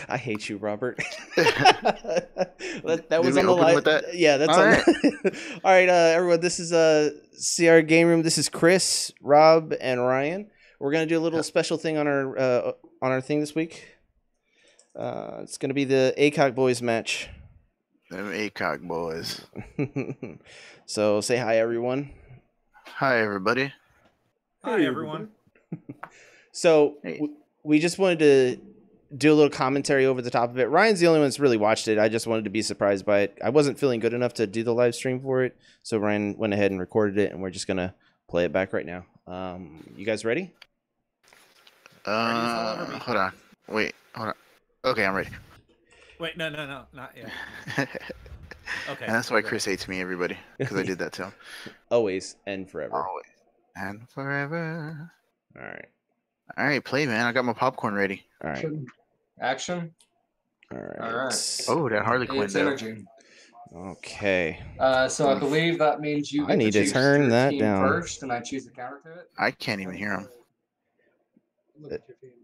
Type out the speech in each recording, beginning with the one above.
I hate you, Robert. that was on the line. Yeah, that's all on. Right. All right, everyone. This is CR Game Room. This is Chris, Rob, and Ryan. We're gonna do a little special thing on our thing this week. It's gonna be the Aycock boys match. Them Aycock boys. So say hi, everyone. Hi, everybody. Hi, everyone. So we just wanted to do a little commentary over the top of it. Ryan's the only one that's really watched it. I just wanted to be surprised by it. I wasn't feeling good enough to do the live stream for it, so Ryan went ahead and recorded it, and we're just gonna play it back right now. You guys ready? Hold on. Wait, hold on. Okay, I'm ready. Wait, no, not yet. Okay. And that's why Chris hates me, everybody, because I did that to him. Always and forever. Always and forever. All right. All right, play, man. I got my popcorn ready. All right. Action. All right. Oh, that Harley Quinn. It's energy. Okay. So I believe that means you. I need to turn that down first, and I choose the counter to it. I can't even hear him.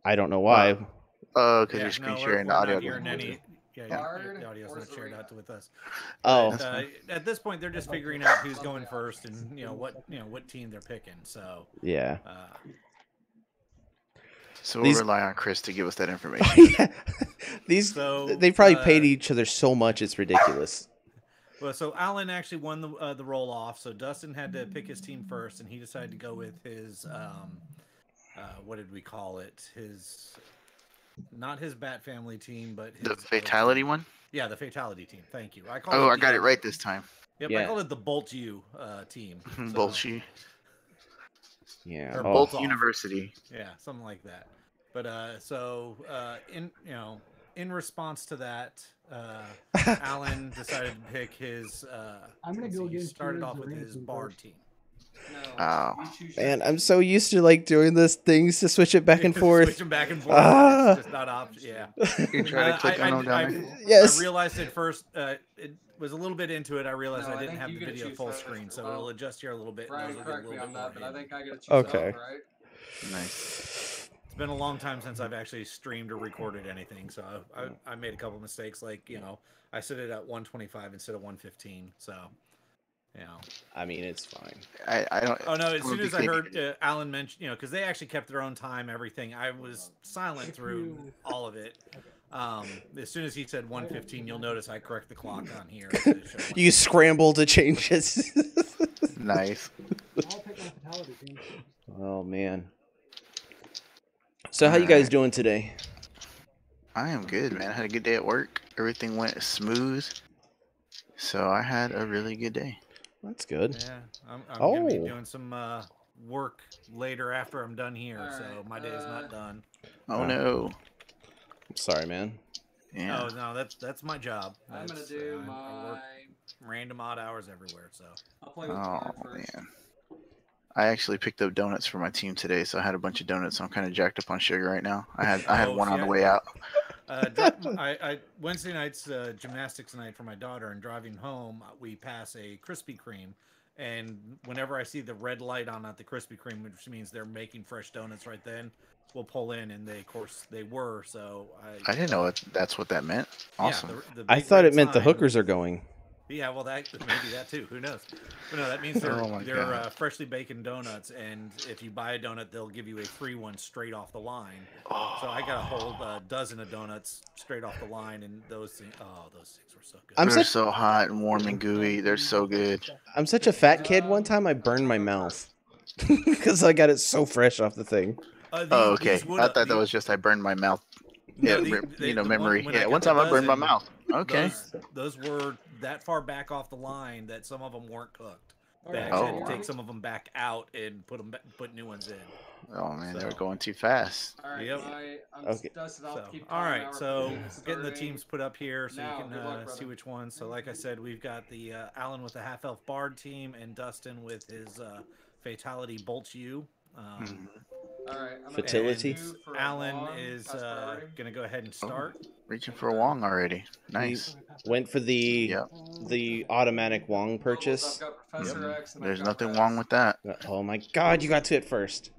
I don't know why. Oh, because you're screen sharing the audio. The audio's not shared out with us. Oh. At this point, they're just figuring out who's going first and what team they're picking. So yeah. So we'll rely on Chris to give us that information. Yeah. They probably paid each other so much it's ridiculous. Well, so Alan actually won the roll off. So Dustin had to pick his team first, and he decided to go with his what did we call it? Not his Bat Family team, but the Fatality one. Yeah, the Fatality team. Thank you. I got it right this time. Yep, yeah. I called it the Bolt U team. Bolt U. Yeah. Or Bolt University. Yeah, something like that. But in response to that, Alan decided to pick his. I'm gonna go. He started off with his Bard team. Oh man, I'm so used to like doing those things to switch it back and forth. Switch them back and forth. It's just not option. Yeah. You try to click on them down there. Yes. I realized at first. It was a little bit into it. I realized I didn't have the video full screen, so it'll adjust here a little bit. Right, correct me on that, but I think I gotta choose okay. Off, right? Nice. It's been a long time since I've actually streamed or recorded anything, so I made a couple mistakes. Like I set it at 125 instead of 115. So. I mean, it's fine. I don't. Oh no! As soon as I heard Alan mention, because they actually kept their own time, everything, I was silent through all of it. As soon as he said 115, you'll notice I correct the clock on here. You scramble to change it. Nice. Oh man. So how you guys doing today? I am good, man. I had a good day at work. Everything went smooth, so I had a really good day. That's good. Yeah, I'm gonna be doing some work later after I'm done here, so my day is not done. Oh no! I'm sorry, man. Yeah. Oh no, that's my job. I'm gonna do I work random odd hours everywhere. So. I'll play with man. I actually picked up donuts for my team today, so I had a bunch of donuts. So I'm kind of jacked up on sugar right now. I had one on the way out. Wednesday night's gymnastics night for my daughter, and driving home, we pass a Krispy Kreme, and whenever I see the red light on at the Krispy Kreme, which means they're making fresh donuts right then, we'll pull in, and of course they were. So I didn't know that's what that meant. Awesome. Yeah, I thought it meant the hookers are going. Yeah, well, maybe that too. Who knows? But no, that means they're freshly baking donuts, and if you buy a donut, they'll give you a free one straight off the line. Oh. So I got a whole dozen of donuts straight off the line, and those things were so good. They're so hot and warm and gooey. They're so good. I'm such a fat kid. One time I burned my mouth because I got it so fresh off the thing. Okay. I thought that was just I burned my mouth. Yeah, memory. One time I burned my mouth. Okay. Those were that far back off the line that some of them weren't cooked. They actually had to take some of them back out and put new ones in. Oh man, they were going too fast. All right, yep. Okay. All right, so getting the teams put up here so you can see which ones. So like I said, we've got the Alan with the Half Elf Bard team and Dustin with his Fatality Bolt U. All right, Fatality. Alan is gonna go ahead and start. Reaching for a Wong already. Nice. He went for the automatic Wong purchase. Yep. There's nothing wrong with that. Oh my God, you got to it first.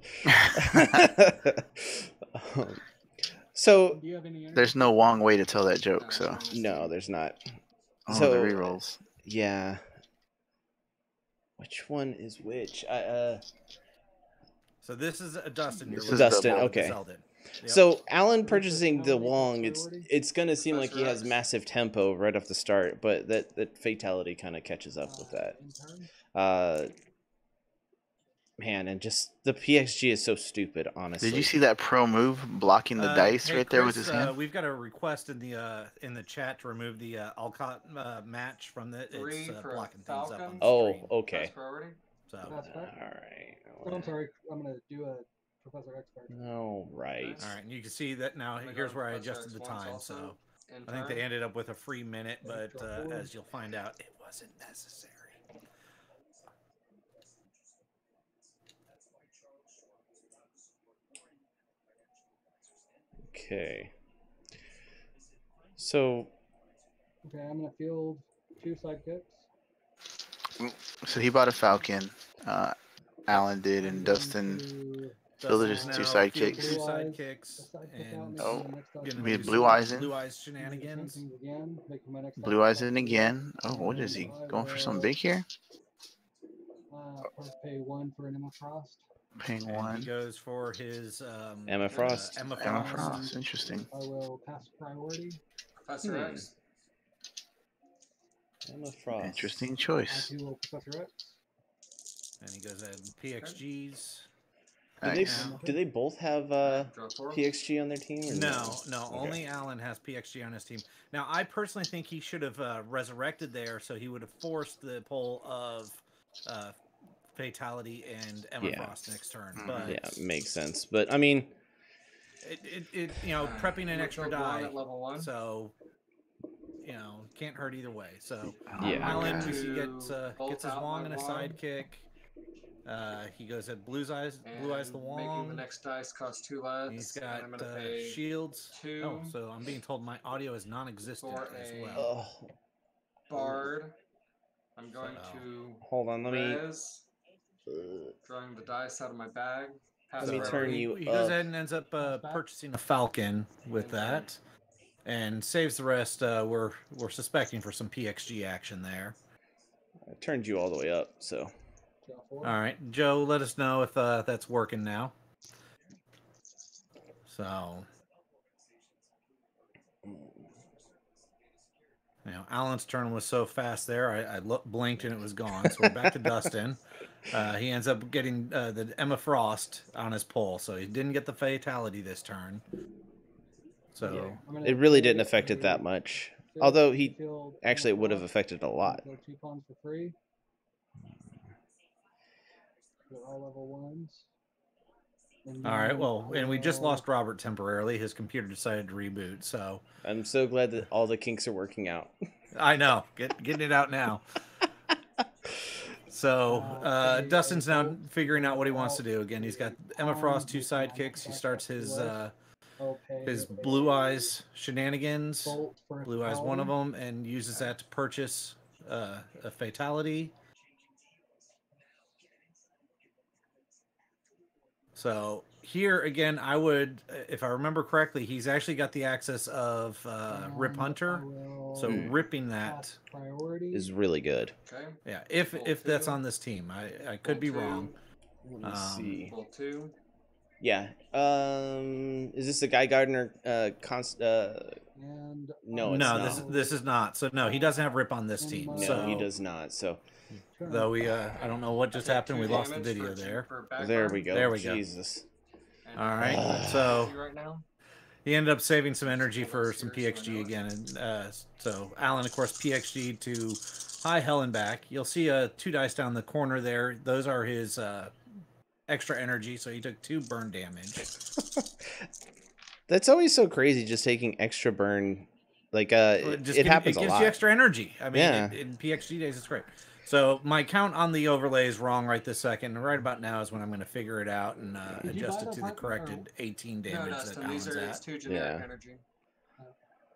So Do you have any energy? There's no Wong way to tell that joke, so. no, there's not. Oh, So the rerolls. yeah. Which one is which? So this is Dustin. This You're is Dustin, the- okay. Zeldin. Yep. So Alan Is it purchasing the fatality Wong, plus priority? it's gonna seem like he Professor has X? massive tempo right off the start, but that fatality kind of catches up with that. In turn? Man, and just the PXG is so stupid, honestly. Did you see that pro move blocking the dice Hey, right there with Chris, his hand? we've got a request in the chat to remove the Alcott match from the. Three It's for blocking things up on Falcon. the Oh, screen. okay. First priority. So That's All fair. right. Oh, I'm sorry. I'm gonna do a Professor X card. No, right. all right, and you can see that now. They Here's go where I Professor adjusted the X once time. also. So In I think they turn. ended up with a free minute, but Draw forward. as you'll find out, it wasn't necessary. Okay. So Okay, I'm gonna field 2 sidekicks. So he bought a Falcon. Alan did, I'm and going Dustin to fielded Dustin's his two now fielding sidekicks. two Blue eyes, sidekicks, a sidekick out, and making Oh, my next dice gonna we had do Blue some Eyes in? Blue Eyes I'm gonna do the same shenanigans. things again, making my next Blue dice eyes plus in 3. again. Oh, what is he And going for? Some will, big here? Pay 1 for an Emma Frost. Paying And he one. goes for his Emma Frost. Emma Emma Frost. Frost. Interesting. I will pass priority. Professor X. Emma Frost. Interesting I choice. do will Professor X. And he goes ahead and PXGs. Nice. Do they both have Draw 4. PXG on their team? Or No, Okay. only Alan has PXG on his team. Now, I personally think he should have resurrected there, so he would have forced the pull of Fatality and Emma Yeah. Frost next turn. Mhm. But Yeah, makes sense. But I mean, it prepping an I'm extra gonna build one die, at level 1. so can't hurt either way. So Oh, Yeah. my Alan, God. we see To gets his bolt out Wong my and a Wong. sidekick. He goes at Blue Eyes the And making Wong. the next dice cost 2 less. He's and got I'm gonna pay shields. 2 Oh, so I'm being told my audio is non-existent for as a- well. oh, Bard. I'm going So- to hold on. Let me res, drawing the dice out of my bag. Pass Let me So turn he, you he goes up. ahead and ends up Pass back. purchasing a Falcon with that, and saves the rest. We're suspecting for some PXG action there. I turned you all the way up, so Draw 4. All right, Joe, let us know if that's working now. So, Alan's turn was so fast there. I blinked and it was gone. So we're back to Dustin. He ends up getting the Emma Frost on his pull, so he didn't get the fatality this turn. So I'm gonna it really pay didn't affect it a that much. field- Although he field actually Emma would have Frost, affected a lot. Build 2 pawns for free. They're all level 1s. And all right, then well, I and we just will- lost Robert temporarily. His computer decided to reboot. So I'm so glad that all the kinks are working out. I know, getting it out now. So Dustin's now figuring out what he wants to do. Again, he's got Emma Frost, 2 sidekicks. He starts his I'll pay Blue Eyes shenanigans. bolt for a Blue Eyes one of fatality. them, and uses that to purchase a fatality. So here again, I would, if I remember correctly, he's actually got the access of Rip And Hunter. I will So ripping that, pass priority. Is really good. Okay. yeah. If Roll that's 2. on this team, I could be Roll 2. wrong. Let me Um, see. Roll 2. Yeah. Is this the Guy Gardner And No, it's No, not. this is not. So no, he doesn't have Rip on this team. No, No, so he does not. So turn. though we I don't know what just Take happened. 2 We lost the damage video for- there. for back there burn. we go. There we go. Jesus. And All right, I'm so right now. he ended up saving some energy for some PXG again, and so Alan, of course, PXG to high hell and back. You'll see 2 dice down the corner there. Those are his extra energy, so he took 2 burn damage. That's always so crazy, just taking extra burn. Like it It happens It a gives lot. you extra energy. I mean, Yeah. in PXG days, it's great. So my count on the overlay is wrong right this second. And right about now is when I'm going to figure it out and Did you adjust buy it the to the apartment, corrected 18 No, damage that Dustin, Alan's these are it's at. 2 generic Yeah. energy.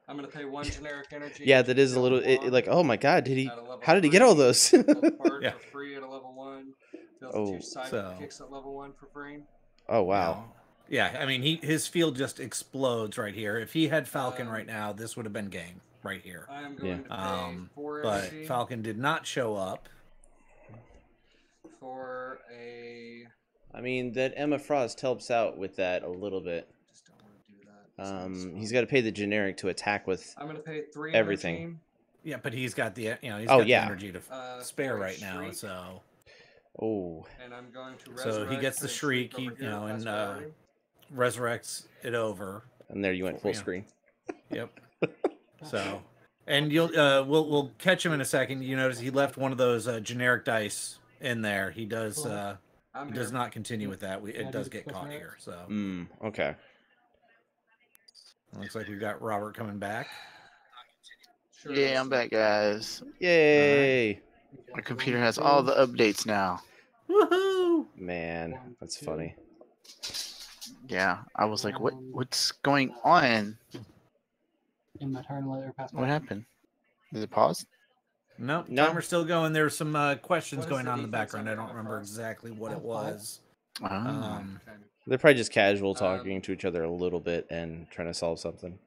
I'm gonna pay 1 generic energy. Yeah, to that is a build little one like, oh my god, did he? at a level How did he get all 3, those? build a Bard Yeah. for free at a level 1. Build Oh, 2 sidekicks at level 1 for free. Oh wow. Yeah, I mean, his field just explodes right here. If he had Falcon right now, this would have been game right here. I am going to pay 4 But energy Falcon did not show up. for a. I mean, that Emma Frost helps out with that a little bit. Just don't want to do that. He's got to pay the generic to attack with I'm going to pay 3 everything. energy. Yeah, but he's got the he's Oh, got yeah. the energy to spare for a right now. shriek. So Oh, And I'm going to so he resurrect gets the and shriek, over he here, and fast priority. resurrects it over. and there you went full Yeah. screen. Yep. So, and you'll we'll catch him in a second. You notice he left one of those generic dice in there. He does I'm he here. does not continue with that. Yeah, It does dude, get push caught her. here. So Okay. looks like we've got Robert coming back. Sure Yeah, does. I'm back, guys. Yay! My computer has all the updates now. Woohoo! Man, that's funny. Yeah, I was like, what's going on? In my turn, let her pass. What happened? Did it pause? Nope, No. timer's still going. There's some questions What is going the on in the defense background. I on don't Emma remember Frost? exactly what it was. Oh. Okay. They're probably just casual talking to each other a little bit and trying to solve something.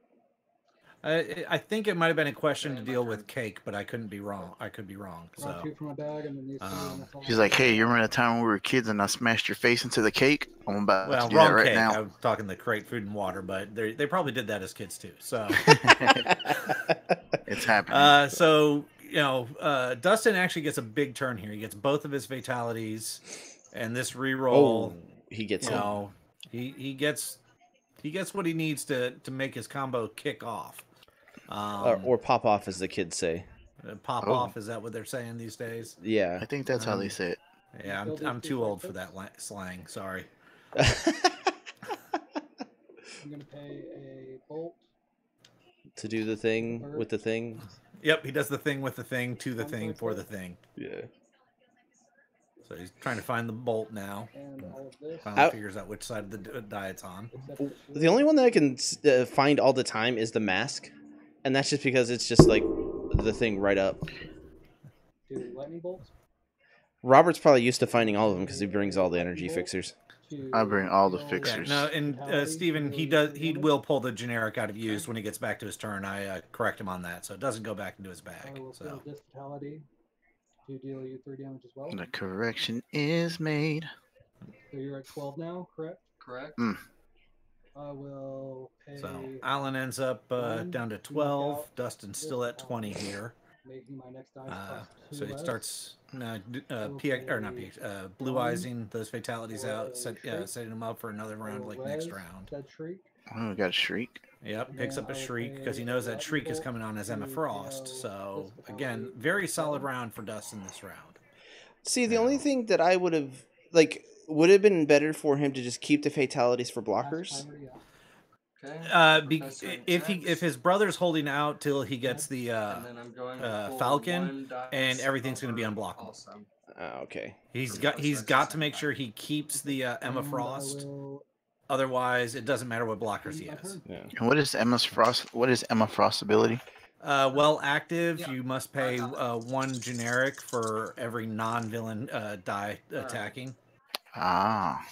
I think it might have been a question to deal with Cake, but I couldn't be wrong. I could be wrong. Draw So 2 from my bag, and then these 2. and that's all He's I like, got. hey, you remember the time when we were kids and I smashed your face into the cake? I'm about well, to do that wrong right Cake. now. I'm talking the crate food and water, but they probably did that as kids too. So It's happening. so you know, Dustin actually gets a big turn here. He gets both of his fatalities, and this reroll. Oh, he gets You it. know, he gets what he needs to make his combo kick off. Or pop off, as the kids say. Pop Oh. off, is that what they're saying these days? Yeah. I think that's how they say it. Yeah, I'm too old for that slang. Sorry. I'm gonna pay a bolt. To do the thing with the thing. Yep, he does the thing with the thing to the thing for the thing. Yeah. So he's trying to find the bolt now. And all of this. Finally figures out which side of the die it's on. Except for The only one that I can find all the time is the mask, and that's just because it's just like the thing right up. two lightning bolts. Robert's probably used to finding all of them because he brings all the energy fixers. I bring all the Yeah, fixers. no, and Steven, he will pull the generic out of use when he gets back to his turn. I correct him on that, so it doesn't go back into his I bag. will So fill this fatality to deal you 3 damage as well. The correction is made. So you're at 12 now, correct? Correct. I will pay, Alan ends up down to 12. out Dustin's still at 20 here. making my next dice cost 2 So he less. starts blue eyesing those fatalities out, setting them up for another I round will like next res round. That shriek. Oh, we got a shriek. Yep, picks up a shriek because he knows that shriek is coming on as Emma Frost. So again, very solid round for Dustin this round. See, the only thing that I would have would have been better for him to just keep the fatalities for blockers. Okay. If his brother's holding out till he gets the And then I'm going to pull Falcon, one dice and everything's going to be over unblockable. also. Okay. He's got to make sure he keeps the Emma Frost. Otherwise, it doesn't matter what blockers he has. Yeah. And what is Emma Frost? What is Emma Frost's ability? Well active, you must pay 1 generic for every non-villain die attacking. Ah,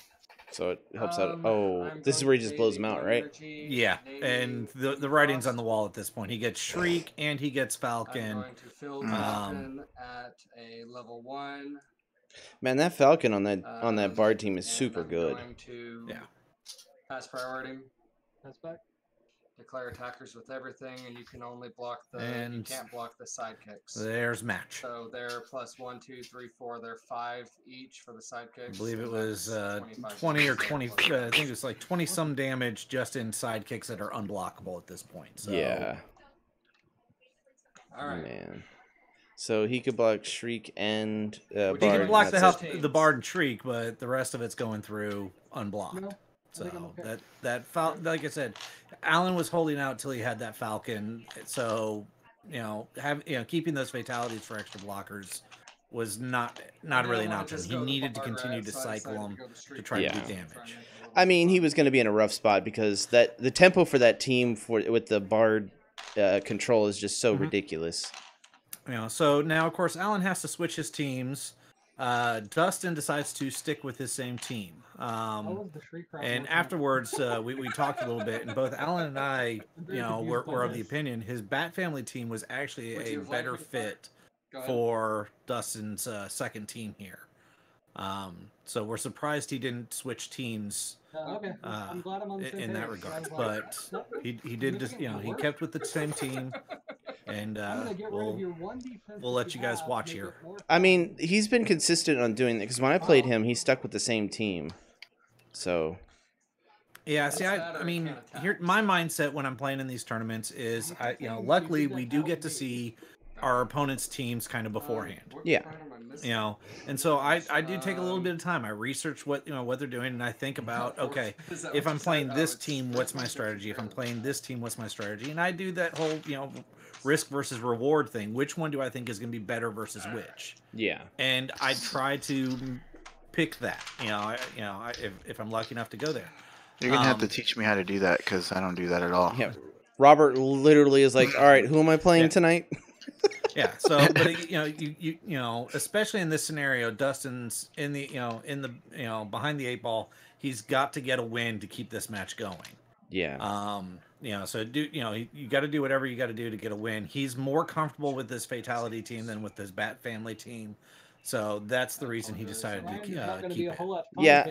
So it helps out. I'm Oh, this is going where he to just pay Oh, blows him out, one right? energy, Yeah, maybe and the Emma writing's on Frost. the wall at this point. He gets Shriek and he gets I'm Falcon. going to fill Falcon at a level 1. Man, that Falcon on that Bard team is and super I'm good. Going to Yeah. pass priority. That's back. Declare attackers with everything, and you can only block you And can't block the sidekicks. There's match. So they're plus 1, 2, 3, 4. They're 5 each for the sidekicks. I believe it and was that's 25 20 or damage. 20. I think it was like 20 some damage just in sidekicks that are unblockable at this point. So Yeah. All right. Man. So he could block Shriek and He Bard. he can and block that's the it. the Bard and Shriek, but the rest of it's going through unblocked. No, I think I'm So okay. like I said, Alan was holding out till he had that Falcon. So keeping those fatalities for extra blockers was not really an option. He needed to continue to cycle them to try to do damage. I mean, he was going to be in a rough spot because the tempo for that team with the Bard control is just so ridiculous. So now of course Alan has to switch his teams Dustin decides to stick with his same team. And afterwards, we talked a little bit, and both Alan and I, were of the opinion his Bat Family team was actually a better fit for Dustin's second team here. So we're surprised he didn't switch teams I'm glad I'm on the same in that page. regard. But he did just, he kept with the same team, and we'll let you guys watch here. I mean, he's been consistent on doing that because when I played him, he stuck with the same team. So. Yeah, see, I mean, here my mindset when I'm playing in these tournaments is, luckily we do get to see our opponent's teams kind of beforehand. Yeah. And so I do take a little bit of time. I research what they're doing, and I think about, okay, if I'm playing this team, what's my strategy? If I'm playing this team, what's my strategy? And I do that whole risk versus reward thing. Which one do I think is going to be better versus which? Yeah. And I try to pick that. If I'm lucky enough to go there. You're gonna have to teach me how to do that because I don't do that at all. Yeah. Robert literally is like, all right, who am I playing tonight? Yeah. So, but you especially in this scenario, Dustin's in the behind the 8 ball. He's got to get a win to keep this match going. Yeah. So you got to do whatever you got to do to get a win. He's more comfortable with this Fatality team than with this Bat Family team. So that's the reason he decided to keep it. Yeah,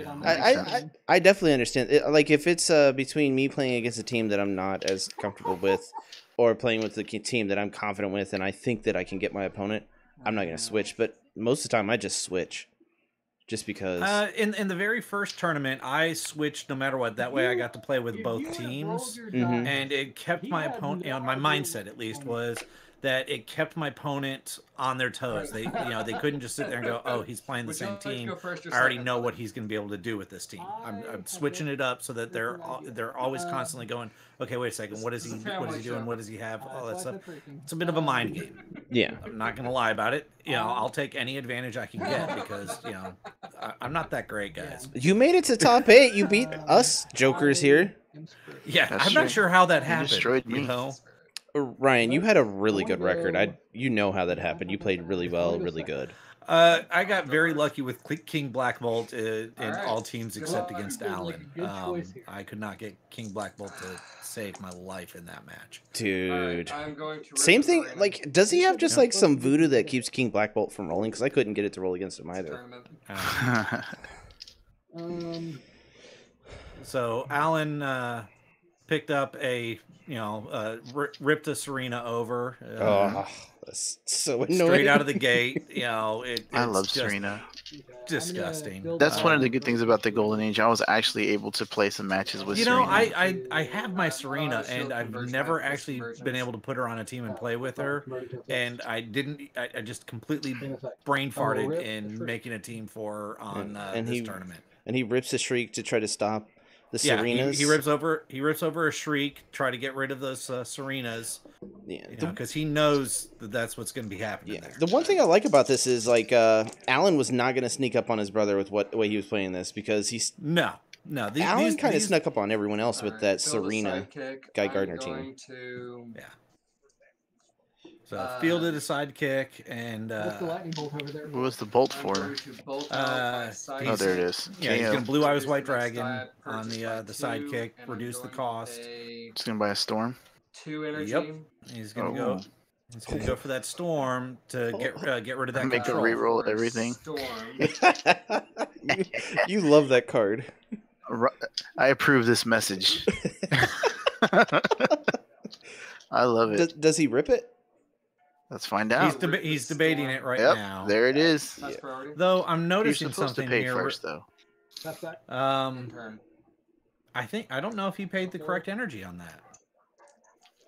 I definitely understand. Like if it's between me playing against a team that I'm not as comfortable with, or playing with the team that I'm confident with, and I think that I can get my opponent, I'm not going to switch. But most of the time, I just switch, just because. In the very first tournament, I switched no matter what. That way, I got to play with both teams, and it kept my opponent. My mindset at least was that it kept my opponent on their toes. They couldn't just sit there and go, "Oh, he's playing the same team. I already know what he's going to be able to do with this team." I'm switching it up so that they're always constantly going, "Okay, wait a second. What is he doing? What does he have? All that stuff." It's a bit of a mind game. Yeah, I'm not going to lie about it. I'll take any advantage I can get because I'm not that great, guys. You made it to top 8. You beat us jokers here. Yeah, I'm not sure how that happened. Destroyed me. Ryan, you had a really good record. You know how that happened. You played really well, really good. I got very lucky with King Black Bolt in all teams except against Alan. I could not get King Black Bolt to save my life in that match. Dude. I'm going to Same thing. Like, does he have just like some voodoo that keeps King Black Bolt from rolling? Because I couldn't get it to roll against him either. So Alan picked up ripped a Serena over. That's so annoying. Straight out of the gate. I love Serena. Disgusting. That's one of the good things about the Golden Age. I was actually able to play some matches with Serena. I have my Serena, and I've never actually been able to put her on a team and play with her. And I just completely brain farted in making a team for her on this tournament. And he rips a shriek to try to stop the Serenas. He rips over a shriek, try to get rid of those Serenas. Yeah, because he knows that's what's going to be happening. Yeah. The one thing I like about this is like Alan was not going to sneak up on his brother with the way he was playing this because he's no. Alan kind of snuck up on everyone else with that Serena Guy Gardner team. Yeah. So fielded a sidekick and what's the lightning bolt over there? What was the bolt for? Oh, there it is. Yeah, he's gonna Blue Eyes White Dragon on the sidekick, reduce the cost. He's gonna buy a storm. 2 energy. Yep. He's gonna go. He's gonna go for that storm to get rid of that. Make a reroll everything. You love that card. I approve this message. I love it. Does he rip it? Let's find out. He's debating it right now. There it is. Yeah. Though I'm noticing You're supposed something to pay here. First, though. I don't know if he paid the correct energy on that.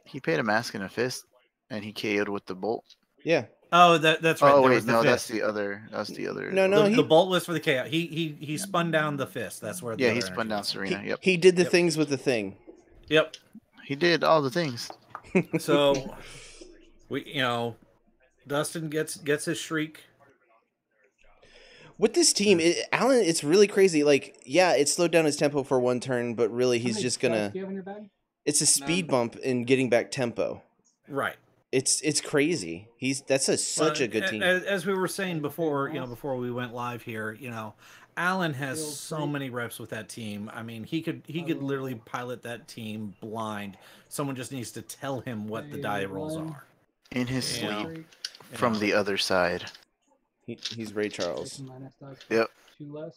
He paid a mask and a fist, and he KO'd with the bolt. Yeah. Oh, that's right. Oh wait, no, that's the other. That's the other. No, the bolt was for the KO. He spun down the fist. That's where. Yeah, he spun down Serena. Yep. He did the things with the thing. Yep. He did all the things. So, Dustin gets his shriek. With this team, Alan, it's really crazy. Like, yeah, it slowed down his tempo for one turn, but really he's just gonna. It's a speed bump in getting back tempo. Right. It's crazy. That's such a good team. As we were saying before, before we went live here, Allen has so many reps with that team. I mean, he could literally pilot that team blind. Someone just needs to tell him what the die rolls are. In his sleep, from the other side. He's Ray Charles. Yep. 2 less.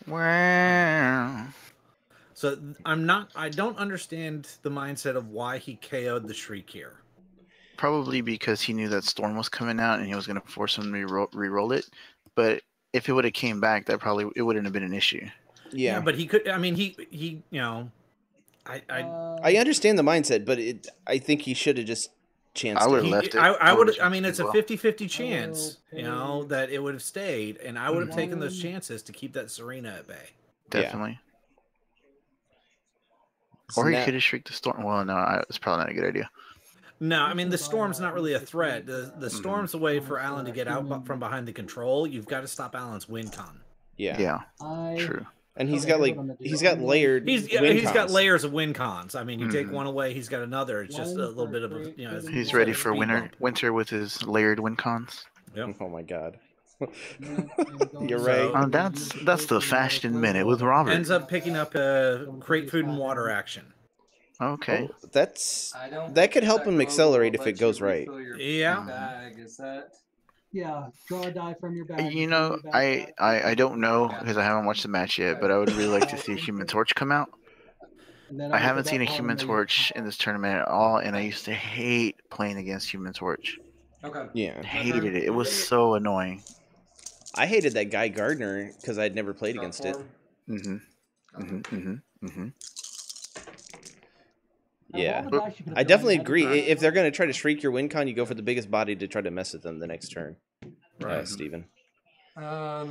Wow. So I don't understand the mindset of why he KO'd the Shriek here. Probably because he knew that Storm was coming out and he was going to force him to re-roll it. But if it would have came back, it wouldn't have been an issue. Yeah, but he could. I mean, he I understand the mindset, but I think he should have just chanced. I would have left it. I would. I mean, it's a 50-50 chance, that it would have stayed, and I would have taken those chances to keep that Serena at bay. Definitely. Yeah. Or he could have shrieked the Storm. Well, no, it's probably not a good idea. No, I mean, the Storm's not really a threat. The Storm's a way for Allen to get out from behind the control. You've got to stop Allen's win con. Yeah. True. And he's got layered. He's got layers of win cons. I mean, you take one away, he's got another. It's just a little bit of a He's ready for winter with his layered win cons. Yep. Oh my God. You're right. That's the Fashion Minute with Robert. Ends up picking up a crate food and water action. Okay. Oh, that could help him accelerate if it goes right. Yeah. Bag. Is that? Yeah, draw a die from your bag. I don't know because I haven't watched the match yet, but I would really like to see a Human Torch come out. I haven't seen a Human Torch in this tournament at all, and I used to hate playing against Human Torch. Okay. Yeah. Hated it. It was so annoying. I hated that guy Gardner because I'd never played against it. Yeah, I definitely agree. If they're going to try to shriek your win con, you go for the biggest body to try to mess with them the next turn. Right, Steven. The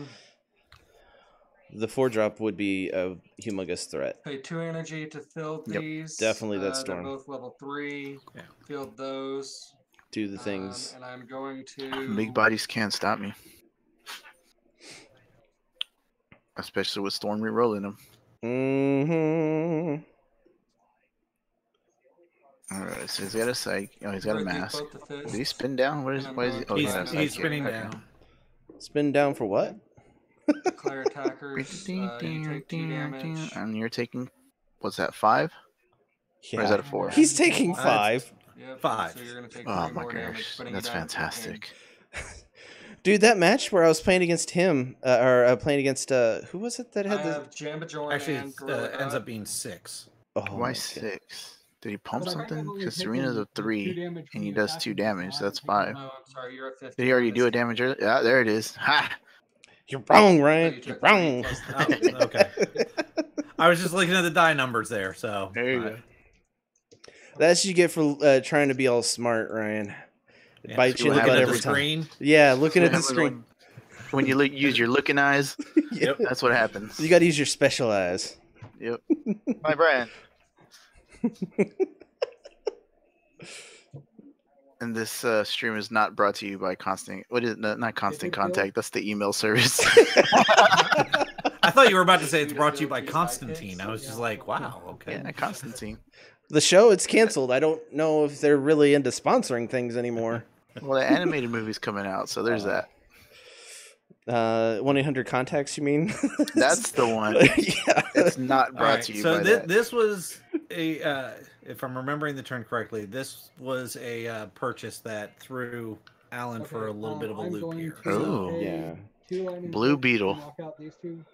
4-drop would be a humongous threat. Pay 2 energy to field these. Definitely that Storm. They're both level 3. Yeah. Field those. Do the things. And I'm going to... Big bodies can't stop me. Especially with Storm re-rolling them. Mm-hmm. Alright, so he's got a psych. Oh, he's got a mask. Did he spin down? Why is he? He's spinning down. Spin down for what? Declare attackers. You take 2 damage. And you're taking, what's that, 5? Yeah. Or is that a 4? He's taking 5. Yep. 5. So you're gonna take Oh 3 my more gosh, damage, that's fantastic. Dude, that match where I was playing against him, playing against who was it that had the? Jamba Joy. Actually, it ends up being 6. Oh, why 6? Did he pump something? Because Serena's a 3, and he does 2 damage. So that's 5. No, I'm sorry, you're at 50. Did he already do a damage earlier? Yeah, there it is. Ha! You're wrong, Ryan. You're wrong. Okay. I was just looking at the die numbers there, so. There you go. That's what you get for trying to be all smart, Ryan. Yeah, Bite you in the butt every time. Screen. Yeah, looking at the screen. When you use your looking eyes, Yep. That's what happens. You got to use your special eyes. Yep. My brand. And this stream is not brought to you by Constant. What is it? Not Constant Contact. That's the email service. I thought you were about to say it's brought to you by Constantine. I was just like, wow, okay. Yeah, Constantine. The show, it's canceled. I don't know if they're really into sponsoring things anymore. Well, the animated movie's coming out, so there's that. 1-800-CONTACTS, you mean? That's the one. Yeah. It's not brought to you by that. This was a, if I'm remembering the term correctly, this was a purchase that threw Allen for a little bit of a loop here. Oh, yeah. Blue Beetle. Knock out these 2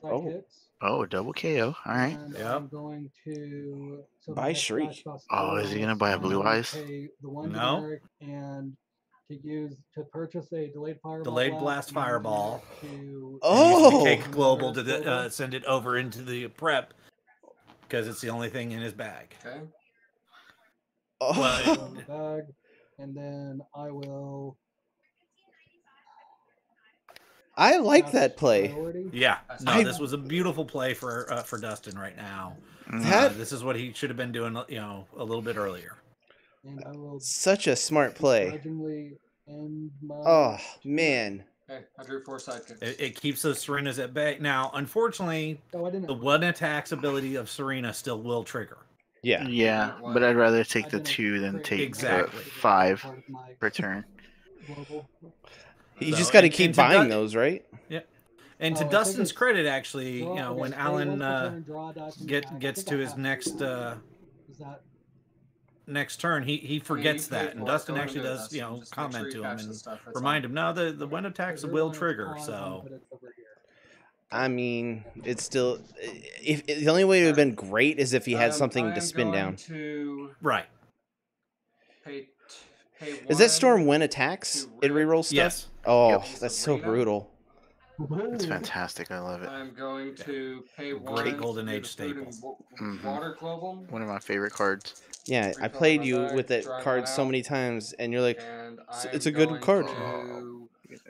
Oh. hits. Oh, double KO. All right. And Yep. I'm going to Buy Shriek. Oh, is he gonna buy a Blue Eyes? The one No. generic and to purchase a delayed fireball. Delayed blast fireball. Oh! Take Global to send it over into the prep because it's the only thing in his bag. Okay. Oh. Bag, and then I will. I like that play. Priority. Yeah, no, I- this was a beautiful play for Dustin right now. That- This is what he should have been doing, a little bit earlier. And I will Such a smart play. begrudgingly end my. Oh, man. Okay, I drew 4 sidekicks. It keeps those Serenas at bay. Now, unfortunately, Oh, I didn't. the one attacks ability of Serena still will trigger. Yeah. Yeah, but I'd rather take the 2 than take Exactly. 5 per turn. You So, just got to and keep to buying Du- those, right? Yeah. And to I think Dustin's it's credit, actually, draw- you know, okay, when pay Alan once per turn, draw a die from your bag. I gets think to I his have to. next Is that next turn, he forgets you pay that, and for it. Dustin Go ahead actually and do it, does, Dustin. you know, Just make sure comment you to him catch the and stuff, that's remind all. him, no, the when attack's a your will line is trigger, pause, I'm so gonna put it over here. I mean, it's still. If the only way it would have been great is if he had something to spin down. To right. pay Is that one storm when attacks? to It rip rerolls stuff. Yes. Oh, Yep. that's so Arena. brutal. It's fantastic. I love it. I'm going to pay Great one Golden to do Age the food and staple. water global, One of my favorite cards. Yeah, I Refill played my you bag, with that drive card one so out, many times, and you're like, and it's I'm a good going card. to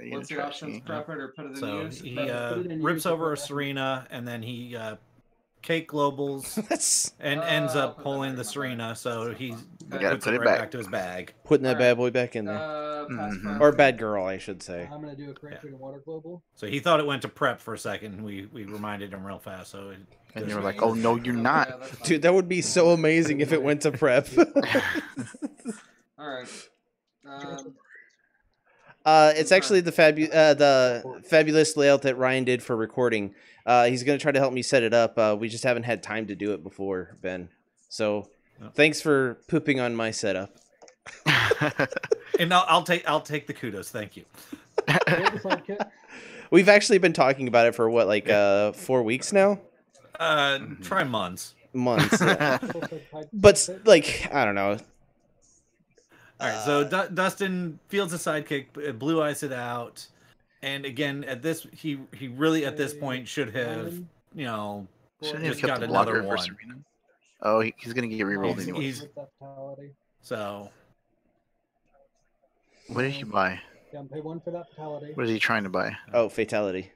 You what's the trash options? me. Prep it or put it in So use? he Put it in rips use, over a put it in- Serena, and then he cake globals That's and ends I'll up put that pulling back the in my bag. Serena, so That's he fine. gotta puts put it it right back. back to his bag. putting that Alright. bad boy back in there. Pass Mhm. prep. Or bad girl, I should say. I'm gonna do a create food and water global. So he thought it went to prep for a second. And we reminded him real fast. So it And goes you were right like, oh to- no, you're Yeah, not. that's fine. Dude, that would be so amazing if it went to prep. All right. It's actually the fabulous layout that Ryan did for recording. He's gonna try to help me set it up. We just haven't had time to do it before, Ben. So, thanks for pooping on my setup. And I'll take the kudos. Thank you. We've actually been talking about it for what, like 4 weeks now? Try months. Months. Yeah. But like, I don't know. All right, so Dustin fields a sidekick, blue eyes it out, and again at this he really at this point should have Shouldn't just have got kept the another blocker for one. Serena. Oh, he's gonna get rerolled anyway. So What did he buy? Yeah, pay one for that fatality. What is he trying to buy? Oh, fatality.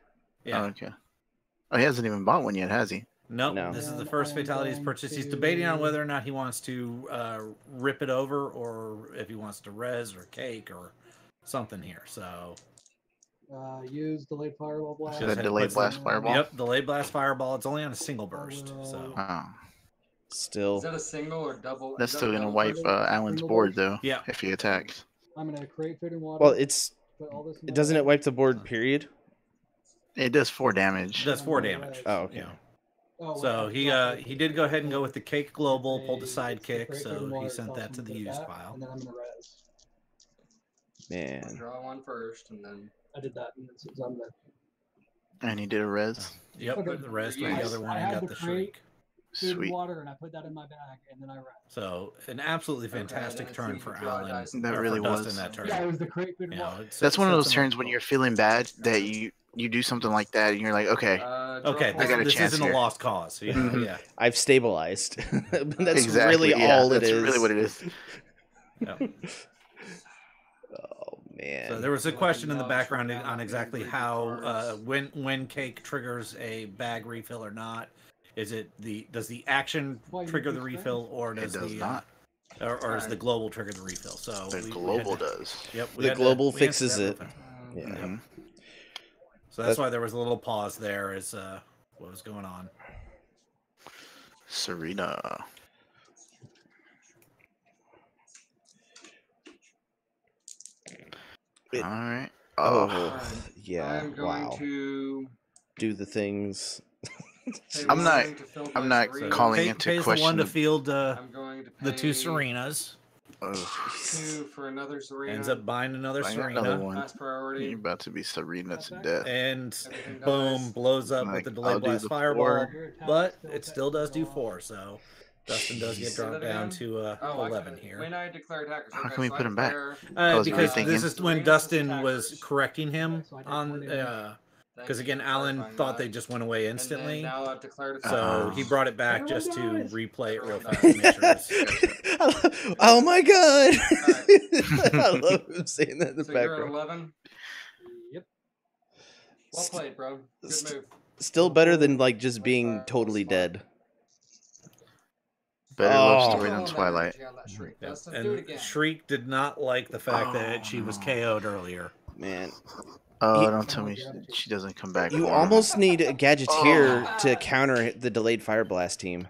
yeah. Oh, okay. Oh, he hasn't even bought one yet, has he? Nope, No. this is the And first I am fatality he's going purchased. He's debating on to- whether or not he wants to rip it over or if he wants to res or cake or something here. So Use delayed fireball blast. That delayed puts blast fireball? Yep, delayed blast fireball. It's only on a single burst. So Oh. Still. Is that a single or double? That's is that still gonna double wipe burst? Alan's board though. Yeah. If he attacks. I'm gonna create food and water. Well, put all this in my doesn't it bag. wipe the board? Period. It does 4 damage. that's 4 damage. Oh, okay. Yeah. Oh, So wait, he did go ahead and go with the cake global, pulled the It's sidekick, create food so and he water, sent so that I'm to the gonna put use that, pile. And then I'm gonna res. Man. Draw one first, and then I did that, and it's on there. And he did a res. Yep, Okay. the rest of I- the other one I and had got to the create shriek. Food and Sweet. water, and I put that in my bag, and then I res. So an absolutely Okay, fantastic then it's turn easy for to draw Alan. dice. That or for really Dustin was. that turn. Yeah, it was the create food and You know, water. That's one of those sets him up- turns when you're feeling bad that you do something like that and you're like, okay, draw Okay, four. I got a this chance isn't here. a lost cause. Yeah, Mhm. yeah. I've stabilized. That's exactly. really Yeah, all that's it is. really what it is. Yeah. Oh man. So there was a question in the background on exactly how when cake triggers a bag refill or not. Does the action Why, you trigger the keep refill or It does does the not. or does the global trigger the refill? So The we global had to- does. Yep, we The had global we answered fixes that real it. fast. Yeah. Mhm. So that's why there was a little pause there as what was going on. Serena. It- All right. Oh, Oh, yeah. I'm going Wow. to. Do the things. pay I'm one not- to fill I'm my not Serena. calling Kate into pays the question one to the- field I'm going to pay the 2 Serenas. oh. 2 for another Serena. Ends up buying another Buying Serena. another one. Fast priority. You're about to be Serena to death. And Everything boom, dies. blows up Like, with the I'll delayed do blast the fireball. 4. Your attack But still it still does do takes 4, so Dustin does get Say dropped that down again? to Oh, I 11 got it. here. When I declare attackers. How Okay, can we so I put him back? declare- Because Because you're this thinking- is when Serena's Dustin attackers. was correcting him So I did on 40. Thank because you again for Alan clarifying thought that. they just went away And then instantly. now I've declared it. So he brought it back Everyone just to dies. replay it real Everyone fast to make sure it's Oh my god! I love him saying that in the So you're at background. 11. Yep. Well played, bro. Good move. Still better than like just being totally dead. Better Oh. love story than Full Twilight. energy on that shriek. Yep. Dustin, do it And again. Shriek did not like the fact Oh, that she was no. KO'd earlier. Man, Oh, He- don't tell me she doesn't come back. you for him. almost need a gadgeteer to counter the delayed fire blast team.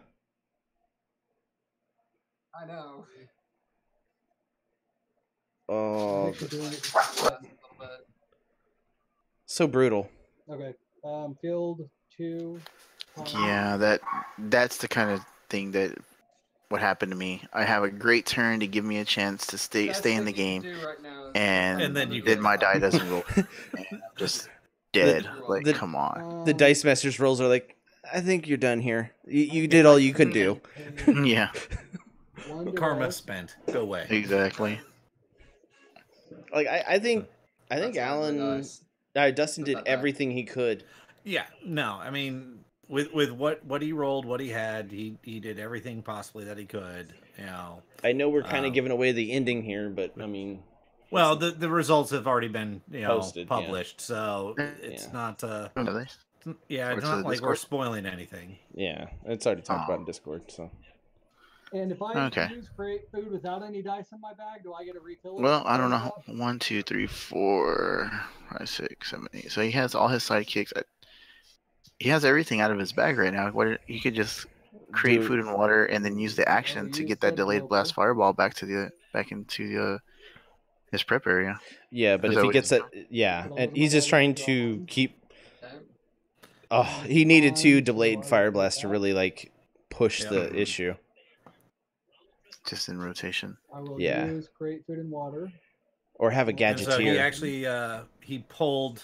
I know. Oh, Actually doing it. A little bit. so brutal. Okay. Field 2. Yeah, that's the kind of thing that what happened to me. I have a great turn to give me a chance to stay in the game, and then you then get my caught. die doesn't roll, and I'm just dead. Like, the- come on. The Dice Masters rolls are like, I think you're done here. You did all you could do. Yeah, Karma spent. Go away. exactly. Like I think That's Alan, nice. Dustin did Put that back. everything he could. Yeah, no, I mean, with what he rolled, what he had, he did everything possibly that he could. You know. I know we're kind of giving away the ending here, but I mean, well, the results have already been posted, published, so it's not. Yeah, it's not like we're spoiling anything. Yeah, it's already talked about in Discord. So. And if I use create food without any dice in my bag, do I get a refill? Well, I don't know. 1, 2, 3, 4, 5, 6, 7, 8. So he has all his sidekicks. He has everything out of his bag right now. He could just create food and water, and then use the action to get that delayed blast fireball back into his prep area. Yeah, but if he gets it, yeah, and he's just trying to keep. Oh, he needed 2 delayed fire blasts to really like push the issue. Just in rotation. I will use create food and water. Or have a gadgeteer. And so he actually he pulled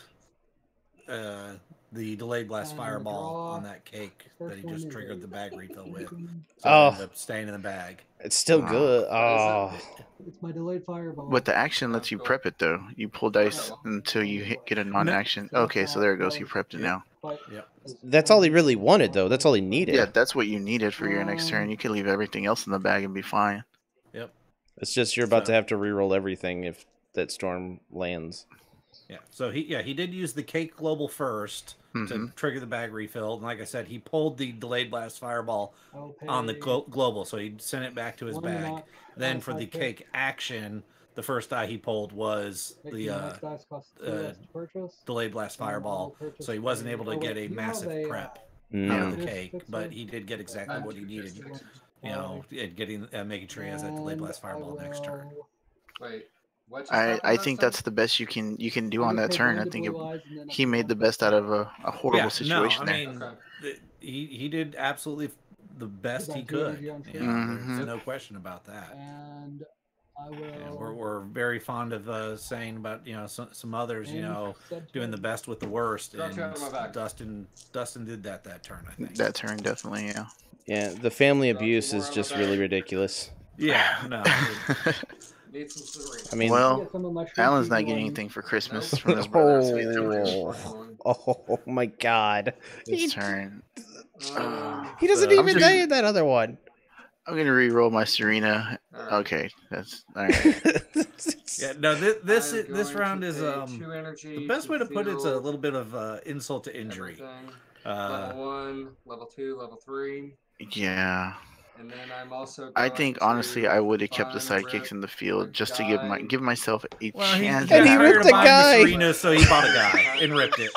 the delayed blast fireball on that cake that he just triggered the bag refill with. So it ended up staying in the bag. It's still good. Oh. It's my delayed fireball. But the action lets you prep it though. You pull dice until you get a non-action. Okay, so there it goes. He prepped it now. Yep. That's all he really wanted, though. That's all he needed. Yeah, that's what you needed for your next turn. You can leave everything else in the bag and be fine. Yep. It's just you're about to have to reroll everything if that storm lands. Yeah. So he did use the cake global first to trigger the bag refill, and like I said, he pulled the delayed blast fireball on the global, so he sent it back to his bag. Then for the cake action, the first die he pulled was the delayed blast fireball, so he wasn't able to get a massive prep out of the cake, but he did get exactly what he needed. You know, making sure he has that delayed blast fireball next turn. Wait. I think that's the best you can do on that turn. I think he made the best out of a horrible situation there. I mean, he did absolutely the best he could. You know, there's no question about that. And I will. And we're very fond of saying about some others doing the best with the worst, and Dustin did that turn. I think that turn definitely, yeah. Yeah, the family abuse is just really ridiculous. Yeah, no. I mean, well, Alan's not getting anything for Christmas from his brother. Oh my God! His turn. He doesn't even die in that other one. I'm gonna re-roll my Serena. Okay, that's all right. Yeah, no, this round is the best way to put it's a little bit of insult to injury. Level 1, level 2, level 3. Yeah. And then I'm also. I think honestly, I would have kept the sidekicks in the field just to give myself a chance. And he ripped a guy. Serena, so he bought a guy and ripped it.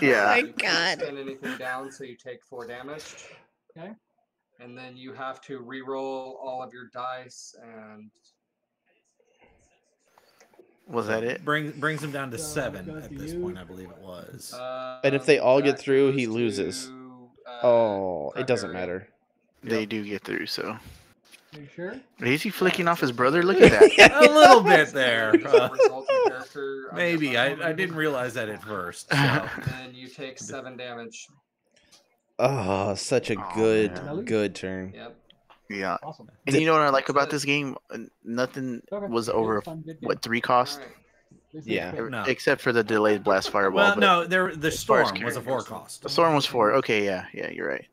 Yeah. Oh my God. Spend anything down, so you take 4 damage. Okay. And then you have to re-roll all of your dice and. Was that it? Brings him down to 7 at this point, I believe it was. And if they all get through, he loses. It doesn't matter. They do get through, so. Are you sure? Is he flicking off his brother? Look at that. A little bit there. Maybe. I didn't realize that at first. So. And you take 7 damage. Oh, such a good turn. Yep. Yeah. Awesome. And you know what I like about this game? Nothing was over, 3 cost? Yeah. No. Except for the delayed blast fireball. Well, no, the storm was a 4 cost. The storm was 4. Okay, yeah, you're right.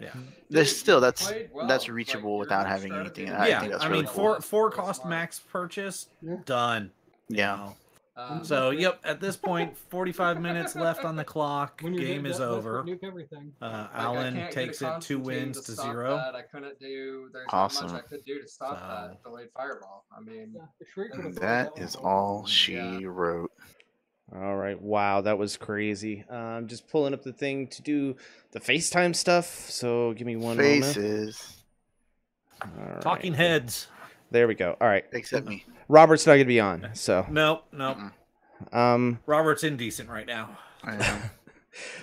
Yeah. There's still that's reachable without having anything. Yeah, I think that's I really mean, cool. 4 cost max purchase, done. Yeah. So, yep, at this point, 45 minutes left on the clock. When you're Game dead, is that's over. what nuke everything. Alan takes it 2 wins to 0. I couldn't do. There's Awesome. not much I could do to stop that delayed fireball. I mean, That is all she wrote. All right. Wow, that was crazy. I'm just pulling up the thing to do the FaceTime stuff. So give me one moment. Faces. All Talking right. heads. There we go. All right. Except me. Robert's not gonna be on, so Nope. Robert's indecent right now. I am.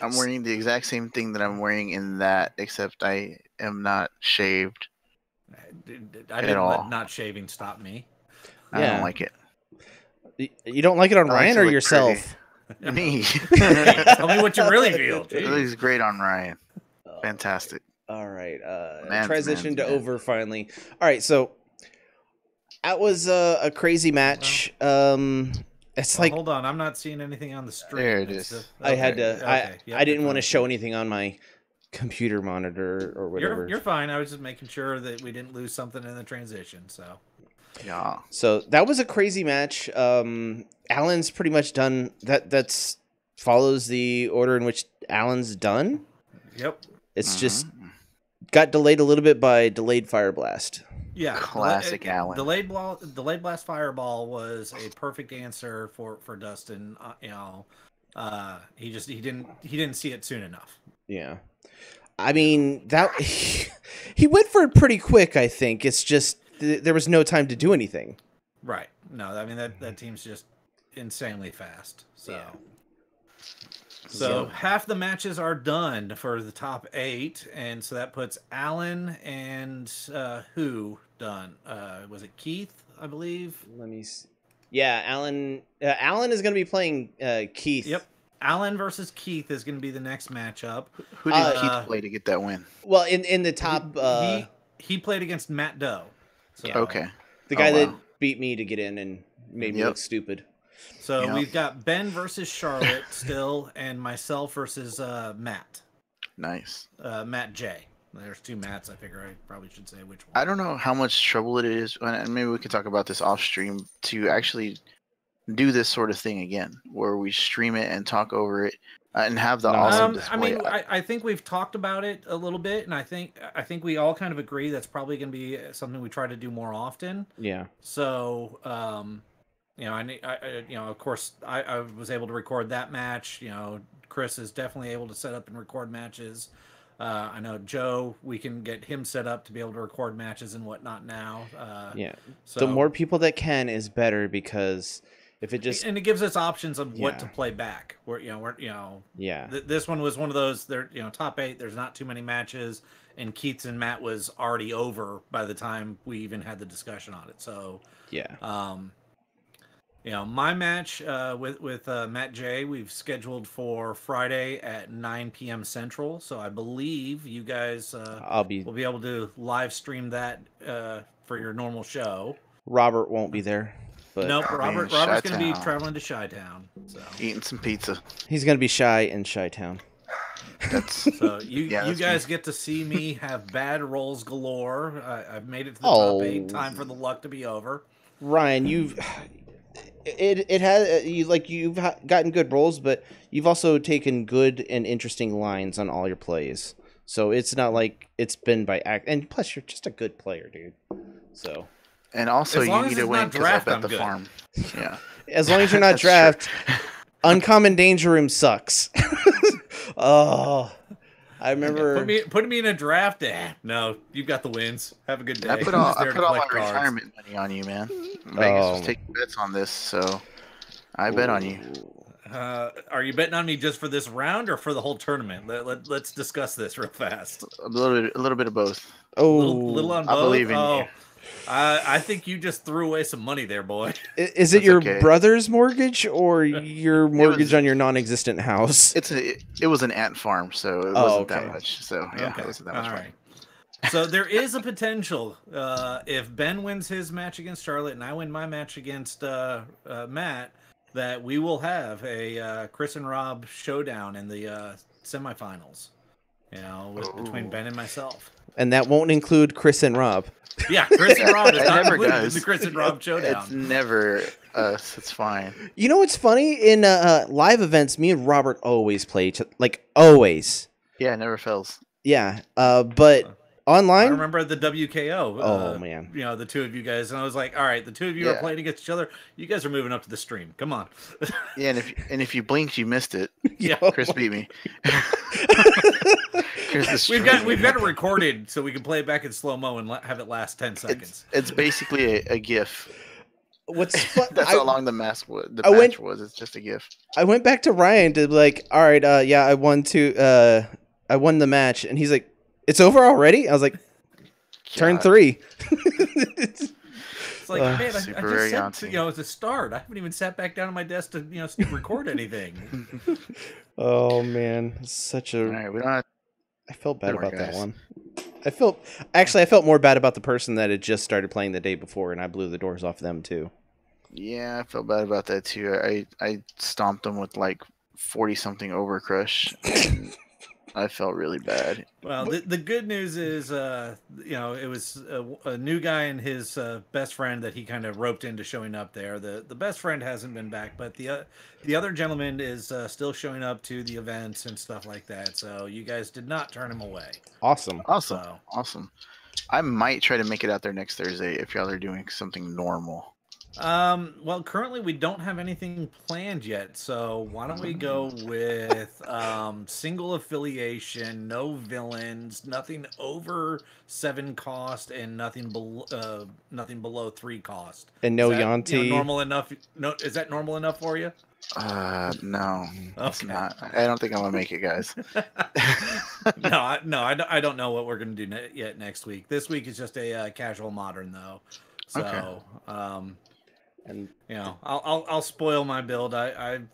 I'm wearing the exact same thing that I'm wearing in that, except I am not shaved. I didn't let not shaving stop me. I don't like it. You don't like it on Ryan or look yourself? Me. Tell me what you really feel. It looks great on Ryan. Fantastic. All right. Man's Transition to man. over finally. All right. So that was a crazy match. It's like, hold on, I'm not seeing anything on the stream. There it is. I had to. Okay. Yep, I didn't you're want to fine. show anything on my computer monitor or whatever. You're fine. I was just making sure that we didn't lose something in the transition. So Yeah. So that was a crazy match. Alan's pretty much done. That's follows the order in which Alan's done. yep. It's just got delayed a little bit by delayed fire blast. Yeah, Classic Alan. Delayed blast fireball was a perfect answer for Dustin. He didn't see it soon enough. Yeah, I mean that he went for it pretty quick. I think it's just there was no time to do anything. Right. No, I mean that team's just insanely fast. So. Yeah. So half the matches are done for the top 8, and so that puts Alan and who done? Was it Keith? I believe. Let me see. Yeah, Alan. Alan is going to be playing Keith. Yep. Alan versus Keith is going to be the next matchup. Who did Keith play to get that win? Well, in the top, he played against Matt Doe. So, Okay. The guy that beat me to get in and made me look stupid. So we've got Ben versus Charlotte still, and myself versus Matt. Nice. Matt J. There's 2 Matts. I figure I probably should say which one. I don't know how much trouble it is, and maybe we could talk about this off stream, to actually do this sort of thing again, where we stream it and talk over it and have the awesome display. I mean, I think we've talked about it a little bit, and I think we all kind of agree that's probably going to be something we try to do more often. Yeah. So, of course, I was able to record that match. Chris is definitely able to set up and record matches. I know Joe, we can get him set up to be able to record matches and whatnot now. So the more people that can is better, because if it just and it gives us options of what to play back. This one was one of those. There, top 8. There's not too many matches, and Keith's and Matt was already over by the time we even had the discussion on it. So my match with Matt J, we've scheduled for Friday at 9 p.m. Central. So I believe you guys will be able to live stream that for your normal show. Robert won't be there. But nope, Robert's going to be traveling to Chi-Town. So. Eating some pizza. He's going to be shy in Chi-Town. So you guys get to see me have bad rolls galore. I've made it to the top 8. Time for the luck to be over. Ryan, you've gotten good rolls, but you've also taken good and interesting lines on all your plays. So it's not like it's been by act. And plus, you're just a good player, dude. So. And also, you need to win because I bet the farm. Yeah. As long as you're not draft, Uncommon Danger Room sucks. Oh, I remember. Put me in a draft. No, you've got the wins. Have a good day. I put all my retirement money on you, man. Vegas was taking bets on this, so I bet on you. Are you betting on me just for this round or for the whole tournament? Let's discuss this real fast. A little bit of both. Oh, little on both. I believe in you. I think you just threw away some money there, boy. Is it your brother's mortgage or your mortgage on your non-existent house? It was an ant farm, so it wasn't that much. So yeah, it wasn't that much. All right. So there is a potential if Ben wins his match against Charlotte and I win my match against Matt, that we will have a Chris and Rob showdown in the semifinals. Between Ben and myself. And that won't include Chris and Rob. Yeah, Chris and Rob is not included in the Chris and Rob showdown. It's never us. It's fine. You know what's funny? In live events, me and Robert always play each other. Like, always. Yeah, it never fails. Yeah, but online? I remember the WKO. Oh, man. The 2 of you guys. And I was like, all right, the 2 of you are playing against each other. You guys are moving up to the stream. Come on. Yeah, and if you blinked, you missed it. Yeah. Chris beat me. We've got it recorded so we can play it back in slow mo and have it last 10 seconds. It's basically a GIF. What's fun? That's how long the match was. It's just a GIF. I went back to Ryan to be like, all right, yeah, I won the match, and he's like, it's over already. I was like, turn 3. It's like, man, I just said, it's a start. I haven't even sat back down at my desk to, record anything. Oh man, such a. All right, we don't have... I felt bad about that one. I felt more bad about the person that had just started playing the day before, and I blew the doors off them too. Yeah, I felt bad about that too. I stomped them with like 40-something overcrush. And I felt really bad. Well, the good news is, it was a new guy and his best friend that he kind of roped into showing up there. The best friend hasn't been back, but the other gentleman is still showing up to the events and stuff like that. So you guys did not turn him away. Awesome. Awesome. I might try to make it out there next Thursday if y'all are doing something normal. Well, currently we don't have anything planned yet, so why don't we go with single affiliation, no villains, nothing over 7 cost, and nothing below 3 cost. And no Yanti. Normal enough? No, is that normal enough for you? No, it's not. I don't think I'm gonna make it, guys. No, I don't know what we're gonna do yet next week. This week is just a casual modern though, so and I'll spoil my build. I'm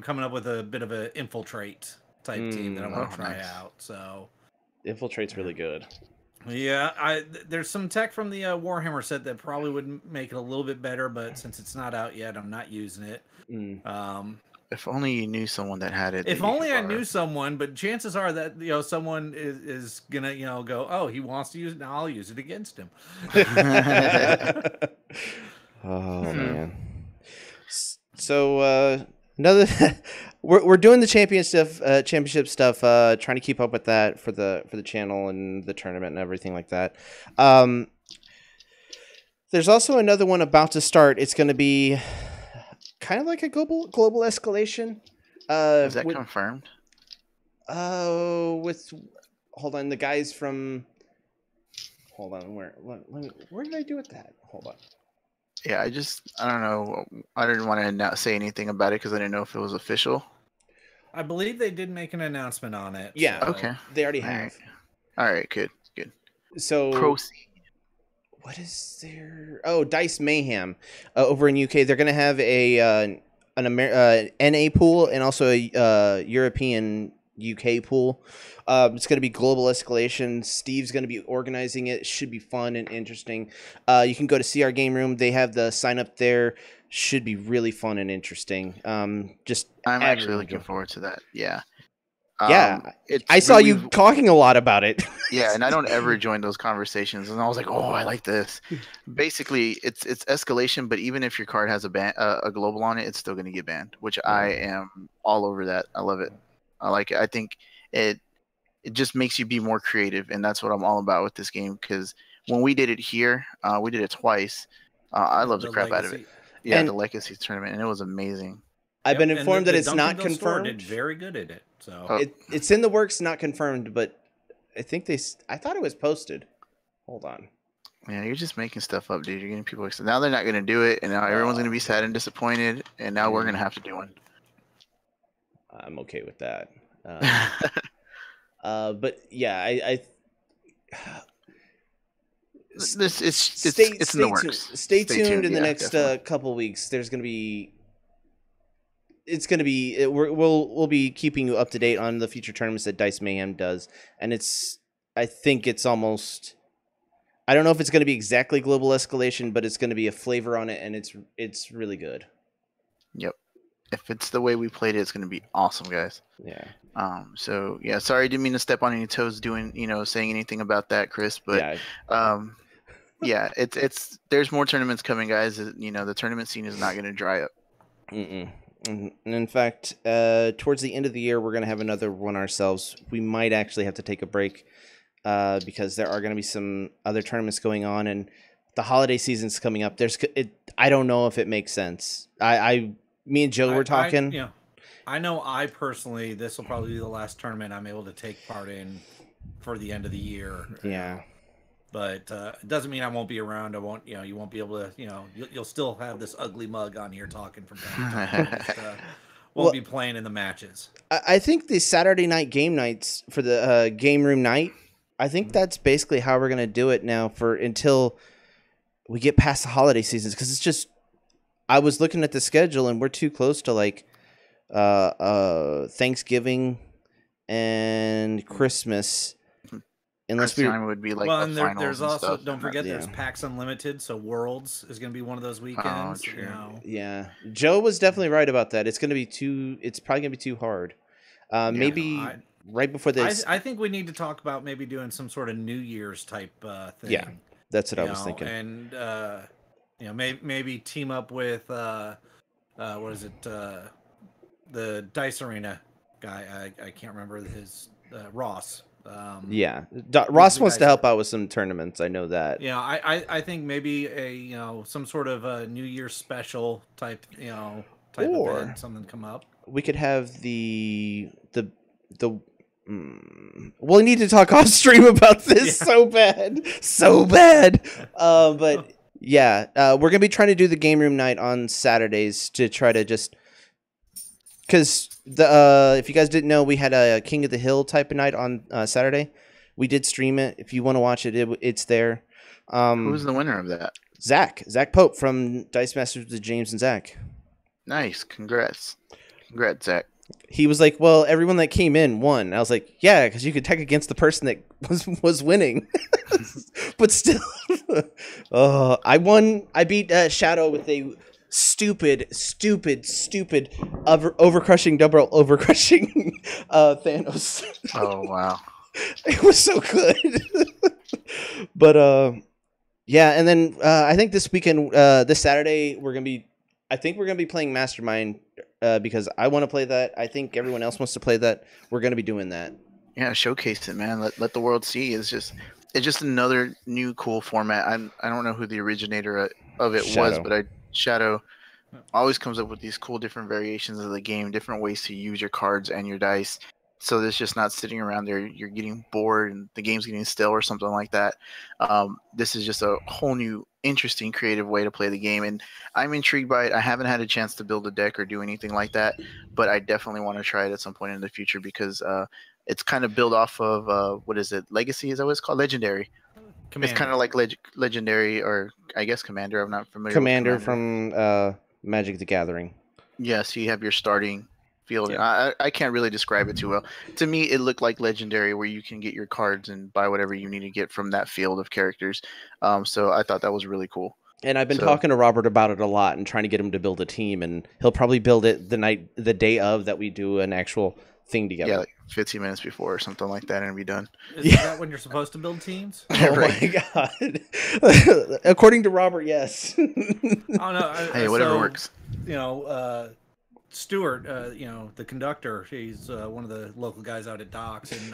coming up with a bit of an infiltrate type team that I want to try out. So infiltrate's really good. Yeah, there's some tech from the Warhammer set that probably would make it a little bit better, but since it's not out yet, I'm not using it. If only you knew someone that had it. If only I knew someone, but chances are that someone is gonna go, oh, he wants to use it, now I'll use it against him. Oh man. So another we're doing the championship stuff, trying to keep up with that for the channel and the tournament and everything like that. There's also another one about to start. It's going to be kind of like a global escalation. Is that confirmed? Hold on, the guys from. Hold on, where did I do with that? Hold on. Yeah, I don't know. I didn't want to not say anything about it because I didn't know if it was official. I believe they did make an announcement on it. Yeah. So. Okay. They already have. All right. Good. So proceed. What is there? Oh, Dice Mayhem over in UK. They're going to have an NA pool and also a European UK pool. It's going to be global escalation. Steve's going to be organizing it. Should be fun and interesting. You can go to CR Game Room. They have the sign up there. Should be really fun and interesting. I'm actually looking forward to that. Yeah. I saw you talking a lot about it. Yeah, and I don't ever join those conversations. And I was like, oh, I like this. Basically, it's escalation, but even if your card has a global on it, it's still going to get banned, which I am all over that. I love it. I like it. I think it just makes you be more creative, and that's what I'm all about with this game. Because when we did it here, we did it twice. I love the crap out of it. Yeah, the Legacy tournament, and it was amazing. I've been informed that it's not confirmed. Did very good at it. So it's in the works, not confirmed, but I think I thought it was posted. Hold on. Yeah, you're just making stuff up, dude. You're getting people excited. Now they're not going to do it, and now everyone's going to be sad and disappointed, and now we're going to have to do one. I'm okay with that. But yeah, it's in the works. Stay tuned in the next couple weeks. There's going to be. We'll be keeping you up to date on the future tournaments that Dice Mayhem does, and I think it's almost. I don't know if it's going to be exactly global escalation, but it's going to be a flavor on it, and it's really good. Yep. If it's the way we played it, it's going to be awesome, guys. Yeah. So yeah, sorry, I didn't mean to step on any toes saying anything about that, Chris, but yeah, there's more tournaments coming, guys. The tournament scene is not going to dry up. And in fact, towards the end of the year, we're going to have another one ourselves. We might actually have to take a break because there are going to be some other tournaments going on, and the holiday season's coming up. I don't know if it makes sense. Me and Joe were talking. I know I personally, this will probably be the last tournament I'm able to take part in for the end of the year. Yeah. But it doesn't mean I won't be around. I won't, you won't be able to, you'll still have this ugly mug on here talking from time to time. Just, won't be playing in the matches. I think the Saturday night game nights for the game room night, I think that's basically how we're going to do it now until we get past the holiday seasons. Because it's just, I was looking at the schedule and we're too close to like Thanksgiving and Christmas. Unless time would be like and there's also stuff. Don't forget there's PAX Unlimited, so Worlds is going to be one of those weekends. Oh, true. Yeah, Joe was definitely right about that. It's going to be it's probably going to be too hard. Maybe right before this. I think we need to talk about maybe doing some sort of New Year's type thing. Yeah, that's what I was thinking. And maybe team up with what is it? The Dice Arena guy. I can't remember his Ross. Ross wants to help out with some tournaments. I know that. Yeah, I think maybe some sort of a New Year's special type event, something come up. We could have the we'll need to talk off stream about this so bad. But yeah, we're gonna be trying to do the game room night on Saturdays to try to just because if you guys didn't know, we had a King of the Hill type of night on Saturday. We did stream it. If you want to watch it, it's there. Who was the winner of that? Zach Pope from Dice Masters with James and Zach. Nice. Congrats, Zach. He was like, well, everyone that came in won. I was like, yeah, because you could tech against the person that was winning. But still, I won. I beat Shadow with a stupid overcrushing Thanos. Oh wow. It was so good. But yeah, and then I think this weekend, this Saturday, we're gonna be playing Mastermind because I want to play that. I think everyone else wants to play that. We're gonna be doing that. Yeah, showcase it, man. Let the world see. It's just another new cool format. I don't know who the originator of it was, but Shadow always comes up with these cool different variations of the game, different ways to use your cards and your dice. So there's just not sitting around there, you're getting bored and the game's getting stale or something like that. This is just a whole new, interesting, creative way to play the game. And I'm intrigued by it. I haven't had a chance to build a deck or do anything like that, but I definitely want to try it at some point in the future because it's kind of built off of, what is it? Legacy? Is that what it's called? Legendary. Commander. It's kind of like Legendary, or I guess Commander. I'm not familiar with Commander. From Magic the Gathering. Yeah, so you have your starting field. Yeah. I can't really describe it too well. To me, it looked like Legendary, where you can get your cards and buy whatever you need to get from that field of characters. So I thought that was really cool. And I've been talking to Robert about it a lot and trying to get him to build a team, and he'll probably build it the day of that we do an actual thing together. Yeah, like 15 minutes before or something like that, and it'll be done. Is that when you're supposed to build teams? Oh my god! According to Robert, yes. Oh no! Hey, whatever works. Stuart, the conductor, he's one of the local guys out at Docks, and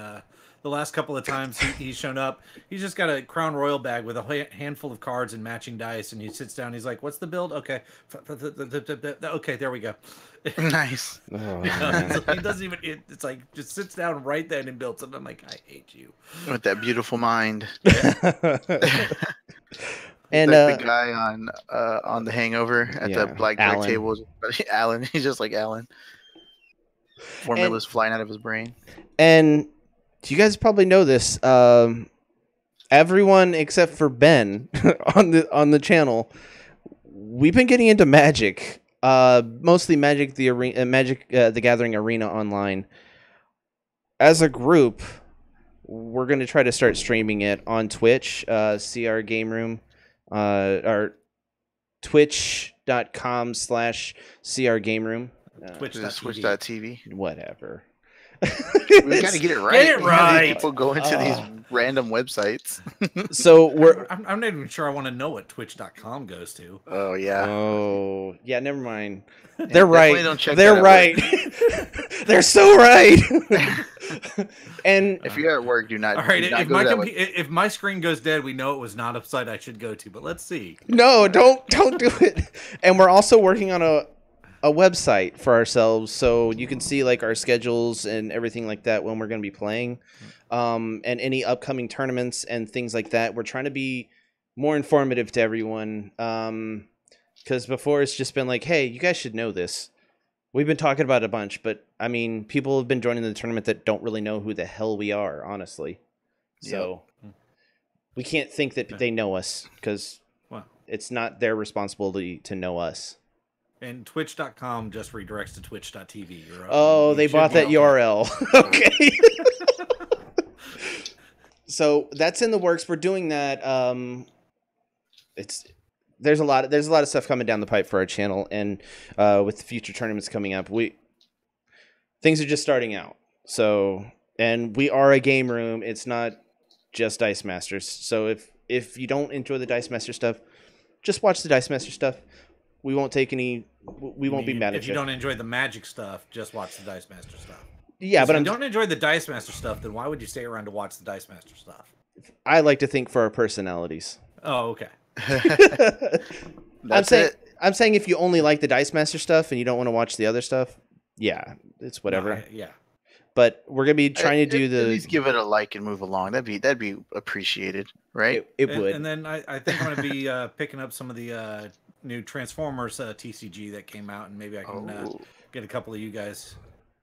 the last couple of times he's shown up, he's just got a Crown Royal bag with a handful of cards and matching dice, and he sits down, he's like, what's the build? Okay. Okay, there we go. Nice. Oh, he doesn't even, it's like, just sits down right then and builds it. I'm like, I hate you. With that beautiful mind. And like the guy on The Hangover at the blackjack table, Alan. He's just like Alan. Formulas flying out of his brain. And you guys probably know this. Everyone except for Ben on the channel, we've been getting into Magic. Mostly Magic the Gathering Arena online. As a group, we're going to try to start streaming it on Twitch. CR Game Room. Our twitch.com/CR Game Room. Twitch.tv. Whatever. We gotta get it right. Get it right. People go into these random websites. So I'm not even sure I want to know what Twitch.com goes to. Oh yeah. Oh yeah. Never mind. They're right. They're right. They're so right. And if you're at work, do not. All right. If my screen goes dead, we know it was not a site I should go to. But let's see. No, don't do it. And we're also working on a a website for ourselves so you can see like our schedules and everything like that when we're going to be playing, and any upcoming tournaments and things like that. We're trying to be more informative to everyone, because before it's just been like, hey, you guys should know this. We've been talking about it a bunch, but I mean, people have been joining the tournament that don't really know who the hell we are, honestly. So we can't think that they know us, because it's not their responsibility to know us. And twitch.com just redirects to twitch.tv. They bought that URL. Okay. So that's in the works. We're doing that. There's a lot of stuff coming down the pipe for our channel, and with the future tournaments coming up, things are just starting out. So, and we are a game room. It's not just Dice Masters. So if you don't enjoy the Dice Master stuff, just watch the Dice Master stuff. We won't take any. We won't be mad at you. If you don't enjoy the Magic stuff, just watch the Dice Master stuff. Yeah, but if you don't enjoy the Dice Master stuff, then why would you stay around to watch the Dice Master stuff? I like to think for our personalities. Oh, okay. I'm saying if you only like the Dice Master stuff and you don't want to watch the other stuff, yeah, it's whatever. Yeah. But we're gonna be trying to do at least give it a like and move along. That'd be appreciated, right? It would. And then I think I'm gonna be picking up some of the new Transformers TCG that came out, and maybe I can get a couple of you guys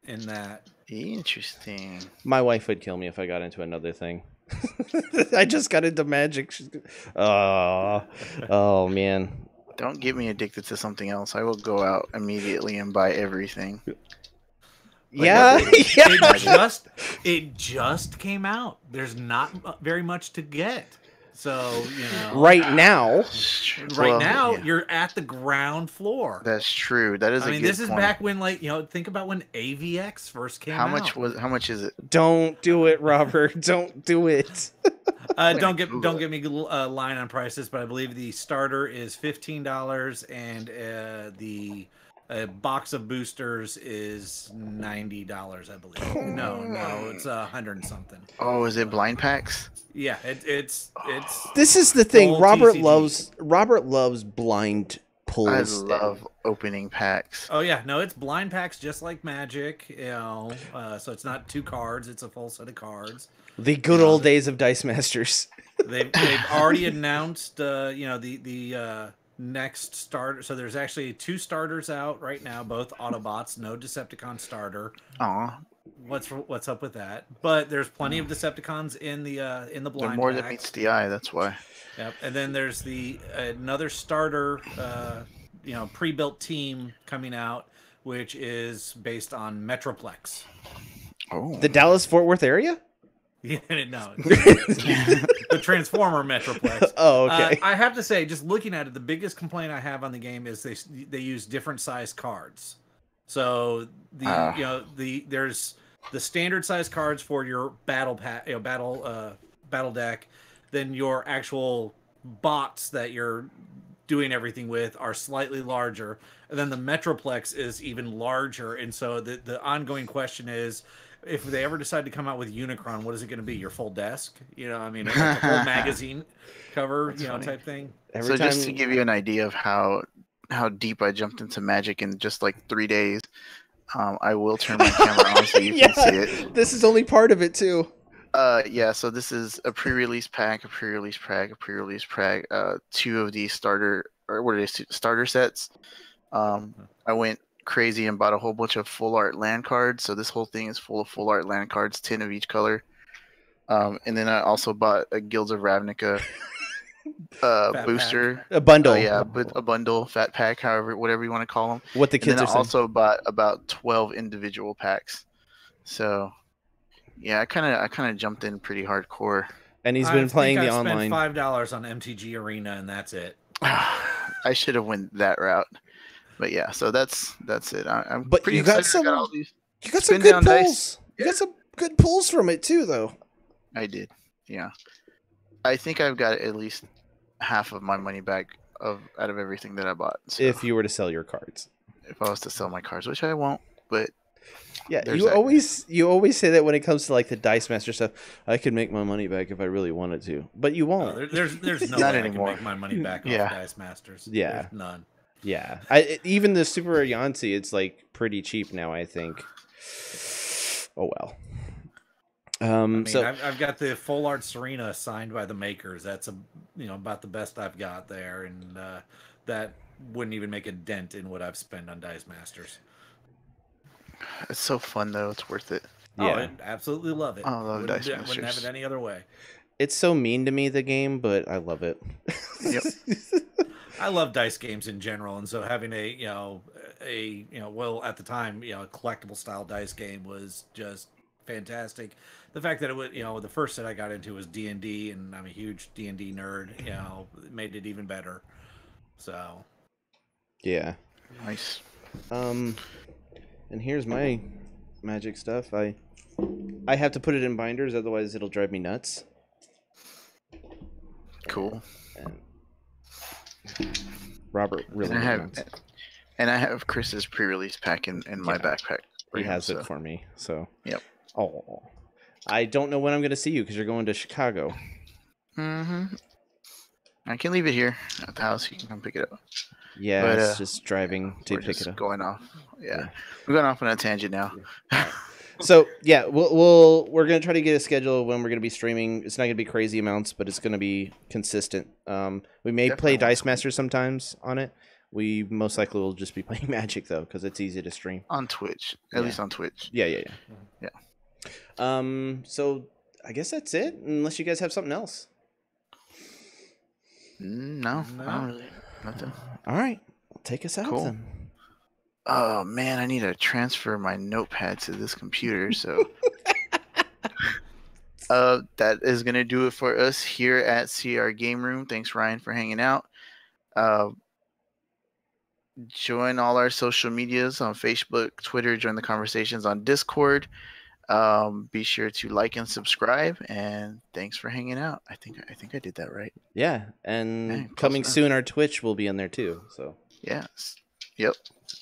in that. Interesting. My wife would kill me if I got into another thing. I just got into Magic. Oh man. Don't get me addicted to something else. I will go out immediately and buy everything. It just came out. There's not very much to get. So, right now, you're at the ground floor. That's true. That is. This is back when, think about when AVX first came out. How much is it? Don't do it, Robert. Don't do it. Don't get me a line on prices, but I believe the starter is $15 and the box of boosters is $90, I believe. No, it's 100 and something. Oh, is it blind packs? Yeah, it's. This is the thing. Robert TCG. loves blind pulls. I love opening packs. Oh yeah, no, it's blind packs just like Magic. So it's not 2 cards; it's a full set of cards. The good old days of Dice Masters. They've already announced, the next starter. So there's actually 2 starters out right now, both Autobots, no Decepticon starter. Aw. What's up with that? But there's plenty of Decepticons in the blind. They're more pack. than meets the eye. That's why. Yep. And then there's another starter, pre-built team coming out, which is based on Metroplex. Oh. The Dallas-Fort Worth area? Yeah, no. The Transformer Metroplex. Oh, okay. I have to say, just looking at it, the biggest complaint I have on the game is they use different size cards. So there's the standard size cards for your battle deck. Then your actual bots that you're doing everything with are slightly larger, and then the Metroplex is even larger. And so the ongoing question is, if they ever decide to come out with Unicron, what is it going to be? Your full desk? Like a whole magazine cover, type thing. Just to give you an idea of how deep I jumped into Magic in just like 3 days, I will turn my camera on so you can see it. This is only part of it too. So this is a pre-release pack, a pre-release pack, a pre-release pack, 2 of these starter sets. I went crazy and bought a whole bunch of full art land cards. So this whole thing is full of full art land cards, 10 of each color. And then I also bought a Guilds of Ravnica booster, pack. A bundle. A bundle, fat pack, whatever you want to call them. What the kids and then are saying. I also bought about 12 individual packs. So yeah, I kind of jumped in pretty hardcore. And he's been playing the online. online. $5 on MTG Arena, and that's it. I should have went that route. But yeah, so that's it. I'm but pretty you got excited. You got some good pulls. You got some good pulls from it too, though. I did. Yeah. I think I've got at least half of my money back out of everything that I bought. So if you were to sell your cards. If I was to sell my cards, which I won't, but yeah, you always say that when it comes to like the Dice Master stuff. I could make my money back if I really wanted to, but you won't. There's no Not way anymore. I can make my money back off Dice Masters. Yeah, there's none. Yeah, even the Super Rare Yahtzee, it's like pretty cheap now, I think. Oh well. I mean, so I've got the full art Serena signed by the makers. That's about the best I've got there, and that wouldn't even make a dent in what I've spent on Dice Masters. It's so fun though. It's worth it. Yeah. Oh, I absolutely love it. I love Dice Masters. Wouldn't have it any other way. It's so mean to me, the game, but I love it. Yep. I love dice games in general, and so having well, at the time, a collectible style dice game was just fantastic. The fact that it was, the first set I got into was D&D, and I'm a huge D&D nerd, made it even better. So, yeah. Nice. And here's my Magic stuff. I have to put it in binders, otherwise it'll drive me nuts. Cool. And Robert really wants. And I have Chris's pre-release pack in my backpack. He has it for me. So. Yep. Oh. I don't know when I'm going to see you because you're going to Chicago. Mm-hmm. I can leave it here at the house. You can come pick it up. Yeah, but, it's just driving to pick it up. Going off. Yeah. We're going off on a tangent now. Yeah. So yeah, we're gonna try to get a schedule when we're gonna be streaming. It's not gonna be crazy amounts, but it's gonna be consistent. We may play Dice Masters sometimes on it. We most likely will just be playing Magic though, because it's easy to stream on Twitch. At least on Twitch. Yeah. So I guess that's it. Unless you guys have something else. No, not really. Nothing. All right, take us out then. Oh man, I need to transfer my notepad to this computer. So that is gonna do it for us here at CR Game Room. Thanks, Ryan, for hanging out. Join all our social medias on Facebook, Twitter. Join the conversations on Discord. Be sure to like and subscribe. And thanks for hanging out. I think I did that right. Yeah, and coming soon, our Twitch will be in there too. So yes, yep.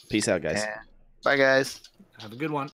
Peace out, guys. Bye, guys. Have a good one.